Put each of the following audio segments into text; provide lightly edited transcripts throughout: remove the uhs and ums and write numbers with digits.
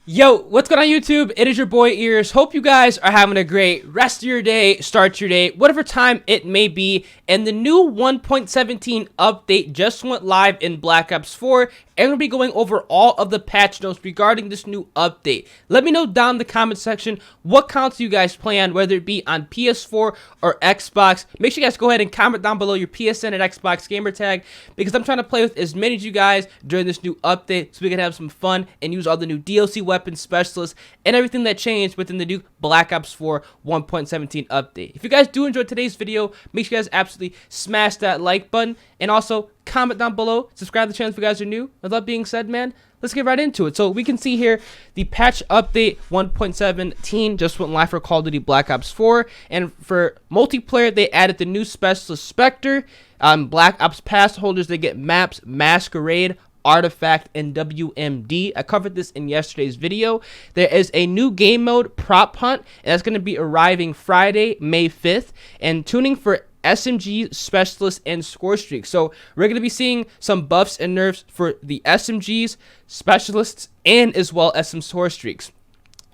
Yo, what's going on YouTube? It is your boy Ears. Hope you guys are having a great rest of your day, start your day, whatever time it may be. And the new 1.17 update just went live in Black Ops 4. And we'll be going over all of the patch notes regarding this new update. Let me know down in the comment section what console you guys play on, whether it be on PS4 or Xbox. Make sure you guys go ahead and comment down below your PSN and Xbox gamer tag, because I'm trying to play with as many of you guys during this new update so we can have some fun and use all the new DLC weapon specialists and everything that changed within the new Black Ops 4 1.17 update. If you guys do enjoy today's video, make sure you guys absolutely smash that like button and also comment down below, subscribe to the channel if you guys are new. With that being said, man, let's get right into it. So we can see here the patch update 1.17 just went live for Call of Duty Black Ops 4, and for multiplayer they added the new specialist Spectre. Black Ops pass holders, they get maps Masquerade, Artifact, and WMD. I covered this in yesterday's video. There is a new game mode, Prop Hunt, and that's going to be arriving Friday, May 5th, and tuning for SMG specialists and score streaks. So we're going to be seeing some buffs and nerfs for the SMGs, specialists, and as well as some score streaks.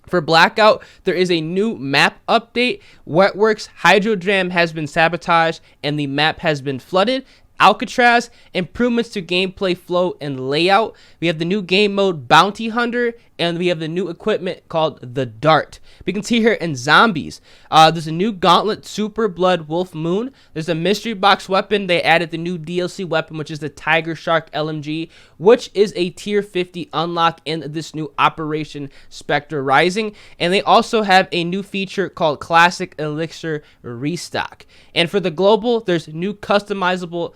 For Blackout, there is a new map update. Wetworks Hydrodram has been sabotaged and the map has been flooded. Alcatraz, improvements to gameplay flow and layout. We have the new game mode Bounty Hunter, and we have the new equipment called the Dart. We can see here in Zombies, there's a new Gauntlet Super Blood Wolf Moon. There's a mystery box weapon. They added the new DLC weapon, which is the Tiger Shark LMG, which is a tier 50 unlock in this new Operation Spectre Rising. And they also have a new feature called Classic Elixir Restock. And for the global, there's new customizable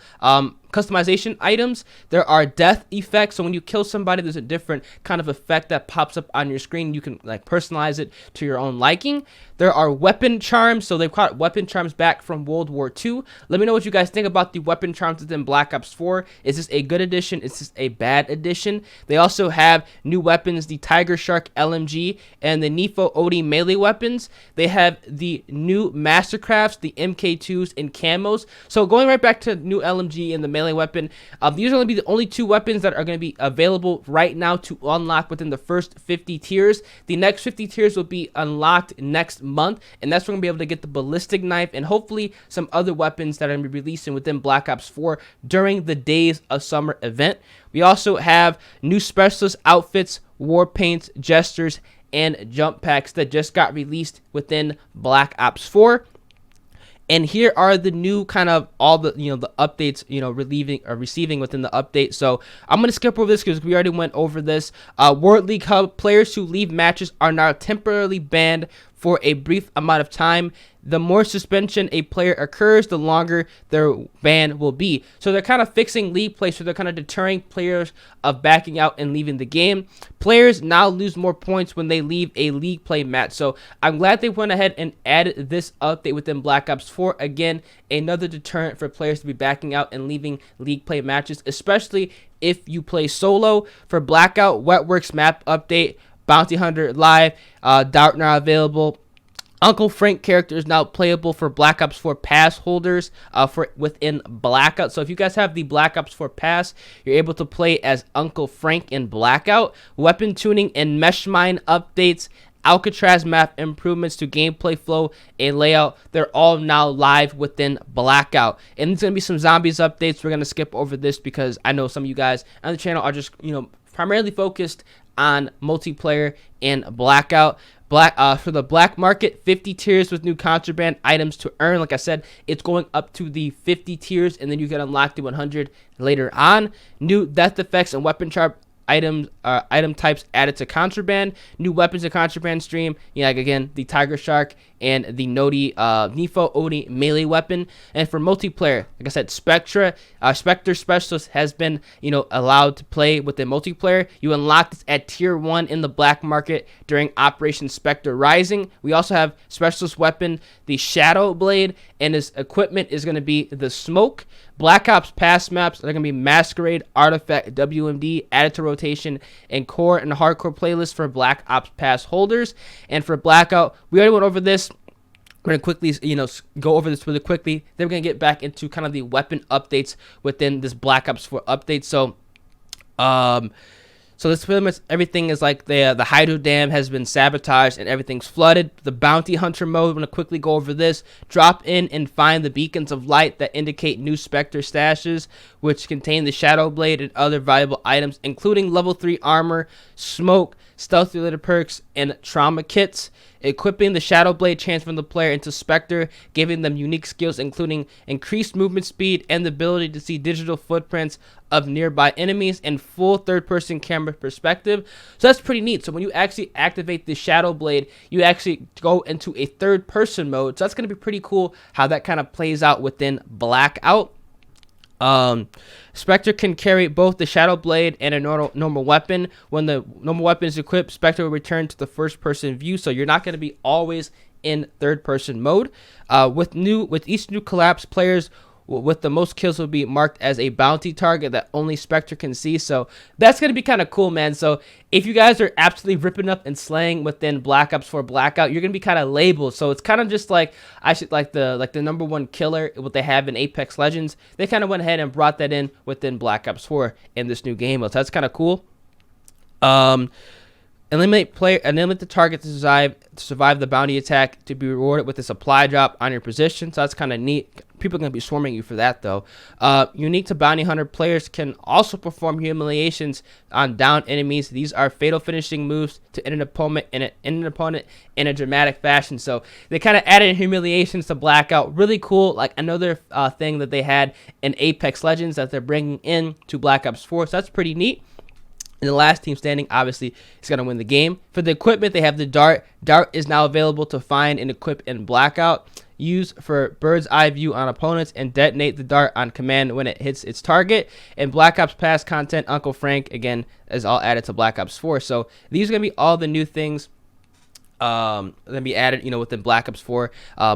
customization items. There are death effects, so when you kill somebody, there's a different kind of effect that pops up on your screen. You can like personalize it to your own liking. There are weapon charms, so they've got weapon charms back from World War II. Let me know what you guys think about the weapon charms within Black Ops 4. Is this a good addition? Is this a bad addition? They also have new weapons, the Tiger Shark LMG and the Nifo Odie melee weapons. They have the new Mastercrafts, the MK2s and camos. So going right back to new LMG and the melee weapon, these are going to be the only two weapons that are going to be available right now to unlock within the first 50 tiers. The next 50 tiers will be unlocked next month, and that's when we're going to be able to get the ballistic knife and hopefully some other weapons that are going to be releasing within Black Ops 4 during the Days of Summer event. We also have new specialist outfits, war paints, gestures, and jump packs that just got released within Black Ops 4. And here are the new kind of all the, the updates, receiving within the update. So I'm going to skip over this because we already went over this. World League Hub, players who leave matches are now temporarily banned for a brief amount of time. The more suspension a player occurs, the longer their ban will be. So they're kind of fixing league play, so they're kind of deterring players of backing out and leaving the game. Players now lose more points when they leave a league play match. So I'm glad they went ahead and added this update within Black Ops 4. Again, another deterrent for players to be backing out and leaving league play matches, especially if you play solo. For Blackout, Wetworks map update, Bounty Hunter live, Dart now available. Uncle Frank character is now playable for Black Ops 4 pass holders for within Blackout. So if you guys have the Black Ops 4 pass, you're able to play as Uncle Frank in Blackout. Weapon tuning and mesh mine updates, Alcatraz map improvements to gameplay flow and layout, they're all now live within Blackout. And there's going to be some zombies updates. We're going to skip over this because I know some of you guys on the channel are just, primarily focused on multiplayer and Blackout. For the black market, 50 tiers with new contraband items to earn. Like I said, it's going up to the 50 tiers, and then you can unlock the 100 later on. New death effects and weapon charm items, item types added to contraband. New weapons and contraband stream. Like again, the Tiger Shark and the Nifo Odie melee weapon. And for multiplayer, like I said, Spectre Specialist has been, allowed to play with the multiplayer. You unlock this at tier 1 in the black market during Operation Spectre Rising. We also have Specialist weapon, the Shadow Blade, and his equipment is going to be the Smoke. Black Ops pass maps are going to be Masquerade, Artifact, WMD, added to rotation, and core and hardcore playlists for Black Ops pass holders. And for Blackout, we already went over this. We're going to quickly, go over this really quickly. Then we're going to get back into kind of the weapon updates within this Black Ops 4 update. So So this pretty much everything is like the hydro dam has been sabotaged and everything's flooded. The bounty hunter mode, I'm going to quickly go over this. Drop in and find the beacons of light that indicate new Spectre stashes, which contain the Shadow Blade and other valuable items, including level 3 armor, smoke, stealth related perks, and trauma kits. Equipping the Shadow Blade transforms the player into Spectre, giving them unique skills including increased movement speed and the ability to see digital footprints of nearby enemies and full third-person camera perspective. So that's pretty neat. So when you actually activate the Shadow Blade, you actually go into a third-person mode. So that's going to be pretty cool how that kind of plays out within Blackout. Spectre can carry both the Shadow Blade and a normal weapon. When the normal weapon is equipped, Spectre will return to the first-person view, so you're not going to be always in third-person mode. With each new collapse, players with the most kills will be marked as a bounty target that only Spectre can see. So that's going to be kind of cool, man. So if you guys are absolutely ripping up and slaying within Black Ops 4 Blackout, you're going to be kind of labeled. So it's kind of just like the number one killer, what they have in Apex Legends. They kind of went ahead and brought that in within Black Ops 4 in this new game. So that's kind of cool. Eliminate the target to survive the bounty attack to be rewarded with a supply drop on your position. So that's kind of neat. People are going to be swarming you for that, though. Unique to bounty hunter, players can also perform humiliations on downed enemies. These are fatal finishing moves to end an opponent in a dramatic fashion. So they kind of added humiliations to Blackout. Really cool. Like another thing that they had in Apex Legends that they're bringing in to Black Ops 4. So that's pretty neat. And the last team standing, obviously, is going to win the game. For the equipment, they have the Dart. Dart is now available to find and equip in Blackout. Use for bird's eye view on opponents and detonate the dart on command when it hits its target. And Black Ops Pass content, Uncle Frank, again, is all added to Black Ops 4. So these are going to be all the new things that be added, within Black Ops 4,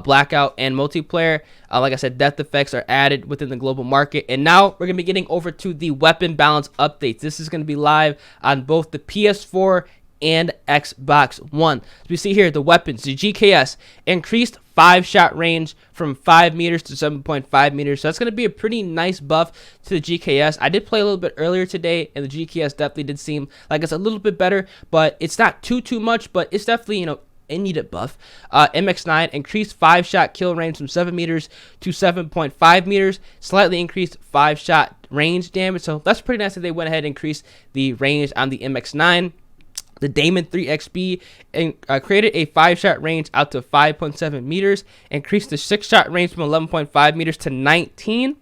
Blackout, and multiplayer. Like I said, death effects are added within the global market. And now we're going to be getting over to the weapon balance updates. This is going to be live on both the PS4 and Xbox One. As we see here, the weapons, the GKS, increased 5-shot range from 5 meters to 7.5 meters. So that's going to be a pretty nice buff to the GKS. I did play a little bit earlier today, and the GKS definitely did seem like it's a little bit better, but it's not too much, but it's definitely, a needed buff. MX9 increased 5-shot kill range from 7 meters to 7.5 meters, slightly increased 5-shot range damage. So that's pretty nice that they went ahead and increased the range on the MX9. The Damon 3XB created a 5-shot range out to 5.7 meters, increased the 6-shot range from 11.5 meters to 19,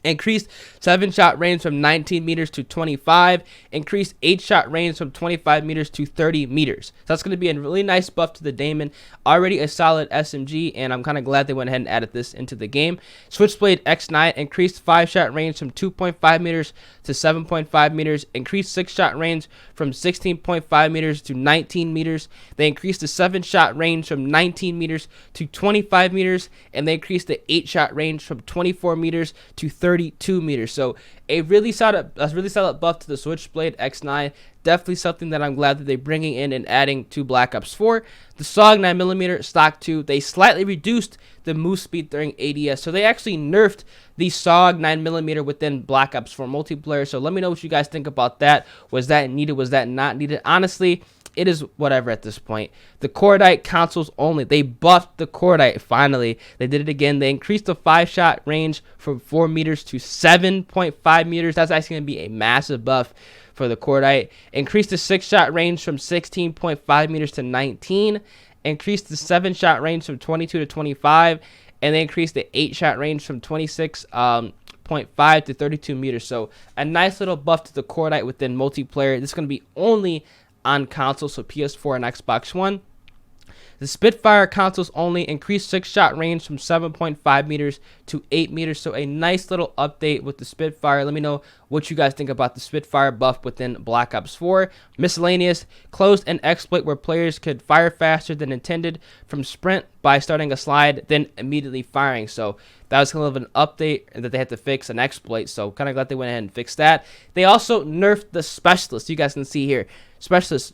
increased 7-shot range from 19 meters to 25, increased 8-shot range from 25 meters to 30 meters. So that's going to be a really nice buff to the Damon, already a solid SMG, and I'm kind of glad they went ahead and added this into the game. Switchblade X9 increased 5-shot range from 2.5 meters to 7.5 meters, increased 6-shot range from 16.5 meters to 19 meters. They increased the 7-shot range from 19 meters to 25 meters, and they increased the 8-shot range from 24 meters to 32 meters. So a really solid buff to the Switchblade X9. Definitely something that I'm glad that they're bringing in and adding to Black Ops 4. The SOG 9mm Stock 2, they slightly reduced the move speed during ADS. So they actually nerfed the SOG 9mm within Black Ops 4 multiplayer. So let me know what you guys think about that. Was that needed? Was that not needed? Honestly, it is whatever at this point. The Cordite consoles only. They buffed the Cordite finally. They did it again. They increased the 5-shot range from 4 meters to 7.5 meters. That's actually going to be a massive buff for the Cordite. Increased the 6-shot range from 16.5 meters to 19. Increased the 7-shot range from 22 to 25. And they increased the 8-shot range from 26.5 to 32 meters. So a nice little buff to the Cordite within multiplayer. This is going to be only on console, so PS4 and Xbox One. The Spitfire consoles only increased 6-shot range from 7.5 meters to 8 meters. So a nice little update with the Spitfire. Let me know what you guys think about the Spitfire buff within Black Ops 4. Miscellaneous closed an exploit where players could fire faster than intended from sprint by starting a slide, then immediately firing. So that was kind of an update that they had to fix, an exploit. So kind of glad they went ahead and fixed that. They also nerfed the Specialist. You guys can see here. Specialist,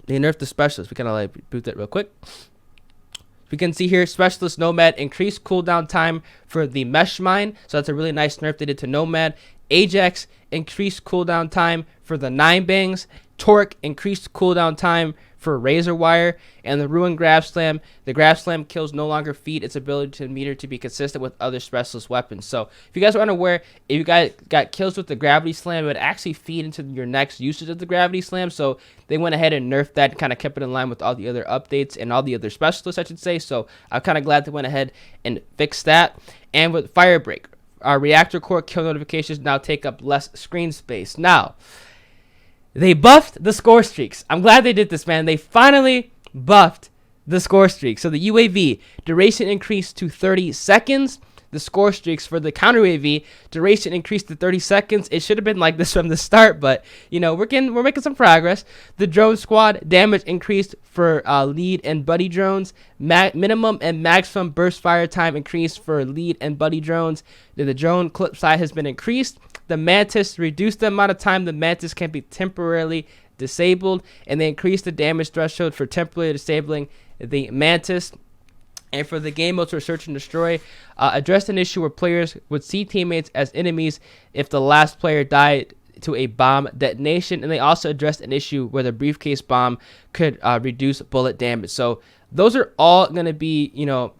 they nerfed the Specialist. We kind of like boot that real quick. We can see here, Specialist Nomad increased cooldown time for the Mesh Mine. So that's a really nice nerf they did to Nomad. Ajax increased cooldown time for the 9 bangs. Torque increased cooldown time for Razor Wire. And the Ruin Grab Slam, the Grab Slam kills no longer feed its ability to meter to be consistent with other specialist weapons. So if you guys are unaware, if you guys got kills with the Gravity Slam, it would actually feed into your next usage of the Gravity Slam. So they went ahead and nerfed that, kind of kept it in line with all the other updates and all the other specialists, I should say. So I'm kind of glad they went ahead and fixed that. And with Firebreak, our reactor core kill notifications now take up less screen space. Now, they buffed the score streaks. I'm glad they did this, man. They finally buffed the score streaks. So the UAV duration increased to 30 seconds. The score streaks for the counter UAV duration increased to 30 seconds. It should have been like this from the start, but you know, we're making some progress. The drone squad damage increased for lead and buddy drones. Minimum and maximum burst fire time increased for lead and buddy drones. The drone clip size has been increased. The Mantis reduced the amount of time the Mantis can be temporarily disabled, and they increased the damage threshold for temporarily disabling the Mantis. And for the game modes for Search and Destroy, addressed an issue where players would see teammates as enemies if the last player died to a bomb detonation. And they also addressed an issue where the briefcase bomb could reduce bullet damage. So those are all going to be, you know,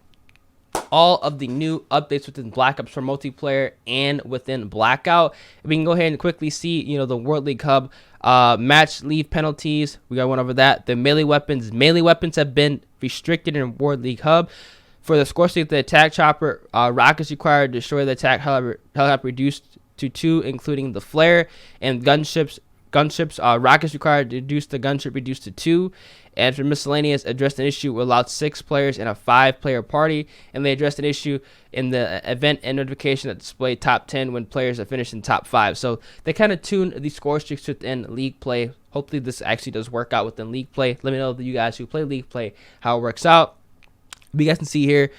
all of the new updates within Black Ops for multiplayer and within Blackout. We can go ahead and quickly see, you know, the World League Hub match leave penalties. We got one over that. The melee weapons have been restricted in World League Hub. For the score streak, the attack chopper, rockets required to destroy the attack helicopter reduced to 2, including the flare, and gunships, rockets required to reduce the gunship reduced to 2. And for miscellaneous, addressed an issue allowed 6 players in a 5-player party, and they addressed an issue in the event and notification that displayed top 10 when players are finished in top 5. So they kind of tuned the score streaks within league play. Hopefully this actually does work out within league play. Let me know, you guys who play league play, how it works out. But you guys can see here,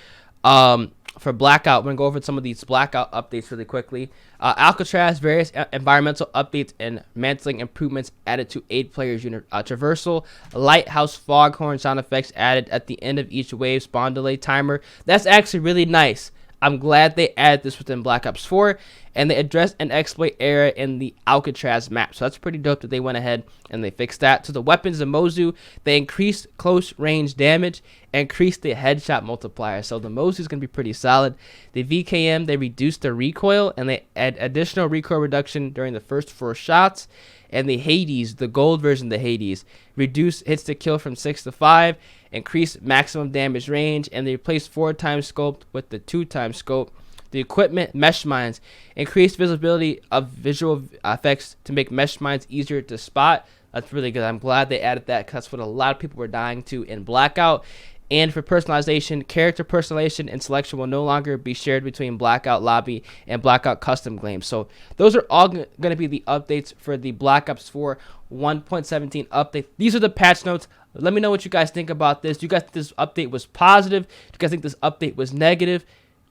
for Blackout, we're going to go over some of these Blackout updates really quickly. Alcatraz, various environmental updates and mantling improvements added to 8 players unit. Traversal, lighthouse foghorn sound effects added at the end of each wave spawn delay timer. That's actually really nice. I'm glad they added this within Black Ops 4, and they addressed an exploit error in the Alcatraz map. So that's pretty dope that they went ahead and they fixed that. To the weapons of Mozu, they increased close range damage, increased the headshot multiplier. So the Mozu is going to be pretty solid. The VKM, they reduced the recoil, and they add additional recoil reduction during the first 4 shots. And the Hades, the gold version of the Hades, reduced hits to kill from 6 to 5, increased maximum damage range, and they replaced 4x scope with the 2x scope. The equipment, mesh mines, increased visibility of visual effects to make mesh mines easier to spot. That's really good. I'm glad they added that, because that's what a lot of people were dying to in Blackout. And for personalization, character personalization and selection will no longer be shared between Blackout Lobby and Blackout Custom Games. So those are all going to be the updates for the Black Ops 4 1.17 update. These are the patch notes. Let me know what you guys think about this. Do you guys think this update was positive? Do you guys think this update was negative?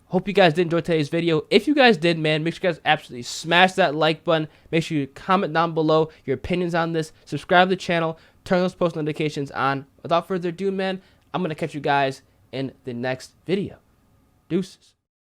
Hope you guys did enjoy today's video. If you guys did, man, make sure you guys absolutely smash that like button. Make sure you comment down below your opinions on this. Subscribe to the channel. Turn those post notifications on. Without further ado, man, I'm going to catch you guys in the next video. Deuces.